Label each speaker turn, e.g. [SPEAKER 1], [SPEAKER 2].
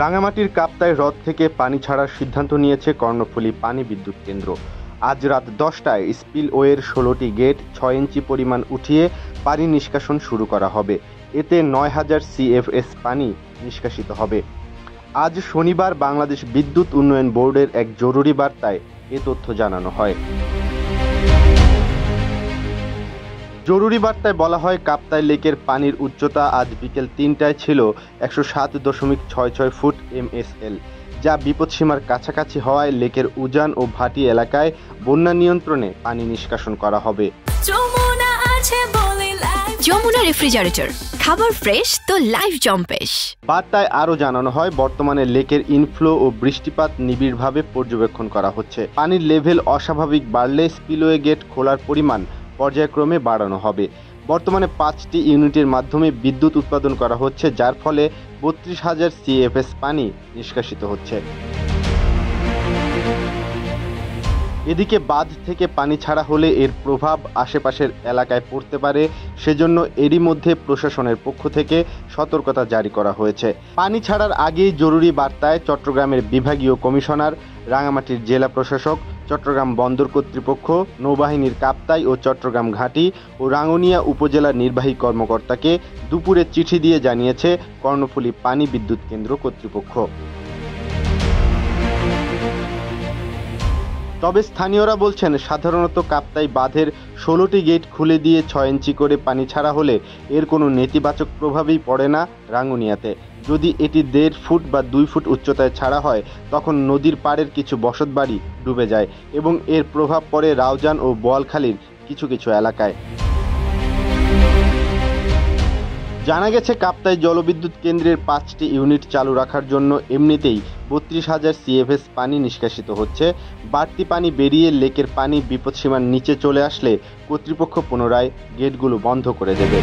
[SPEAKER 1] রাঙামাটির কাপ্তাই হ্রদ থেকে পানি ছাড়ার সিদ্ধান্ত নিয়েছে কর্ণফুলী পানি বিদ্যুৎ কেন্দ্র। আজ রাত 10টায় স্পিলওয়ের 16টি গেট 6 ইঞ্চি পরিমাণ উঠিয়ে পানি নিষ্কাশন শুরু করা হবে। এতে 9000 CFS পানি নিষ্কাশিত হবে। আজ শনিবার বাংলাদেশ বিদ্যুৎ উন্নয়ন বোর্ডের এক জরুরি বার্তায় এ তথ্য জানানো হয়। জরুরি বার্তায় বলা হয়, কাপ্তাই লেকের পানির উচ্চতা আজ বিকেল 3টায় ছিল 107.66 ফুট MSL, যা বিপদসীমার কাছাকাছি হওয়ায় লেকের উজান ও ভাটি এলাকায় বন্যা নিয়ন্ত্রণে পানি নিষ্কাশন করা হবে।
[SPEAKER 2] যমুনা রেফ্রিজারেটর, খাবার ফ্রেশ তো লাইফ জম্পেশ।
[SPEAKER 1] বার্তায় আরও জানানো হয়, বর্তমানে লেকের ইনফ্লো ও বৃষ্টিপাত নিবিড়ভাবে পর্যবেক্ষণ করা হচ্ছে। পানির লেভেল অস্বাভাবিক বাড়লে স্পিলওয়ে গেট খোলার পরিমাণ পর্যায়ক্রমে বাড়ানো হবে। বর্তমানে 5টি ইউনিটের মাধ্যমে বিদ্যুৎ উৎপাদন করা হচ্ছে, যার ফলে 32,000 CFS পানি নিষ্কাশিত হচ্ছে। এদিকে বাঁধ থেকে পানি ছাড়া হলে এর প্রভাব আশেপাশের এলাকায় পড়তে পারে, সেজন্য এরই মধ্যে প্রশাসনের পক্ষ থেকে সতর্কতা জারি করা হয়েছে। পানি ছাড়ার আগেই জরুরি বার্তায় চট্টগ্রামের বিভাগীয় কমিশনার, রাঙামাটির জেলা প্রশাসক, চট্টগ্রাম বন্দর কর্তৃপক্ষ, নৌবাহিনীর কাপ্তাই ও চট্টগ্রাম ঘাঁটি ও রাঙ্গুনিয়া উপজেলা নির্বাহী কর্মকর্তাকে দুপুরে চিঠি দিয়ে জানিয়েছে কর্ণফুলী পানি বিদ্যুৎ কেন্দ্র কর্তৃপক্ষ। তবে স্থানীয়রা বলছেন, সাধারণত কাপ্তাই বাঁধের 16টি গেট খুলে দিয়ে 6 ইঞ্চি করে পানি ছাড়া হলে এর কোনো নেতিবাচক প্রভাবই পড়ে না রাঙ্গুনিয়াতে। যদি এটি 1.5 ফুট বা 2 ফুট উচ্চতায় ছাড়া হয়, তখন নদীর পাড়ের কিছু বসতবাড়ি ডুবে যায় এবং এর প্রভাব পড়ে রাউজান ও বোয়ালখালীর কিছু কিছু এলাকায়। জানা গেছে, কাপ্তাই জলবিদ্যুৎ কেন্দ্রের 5টি ইউনিট চালু রাখার জন্য এমনিতেই 32,000 CFS পানি নিষ্কাশিত হচ্ছে। বাড়তি পানি বেরিয়ে লেকের পানি বিপদসীমার নিচে চলে আসলে কর্তৃপক্ষ পুনরায় গেটগুলো বন্ধ করে দেবে।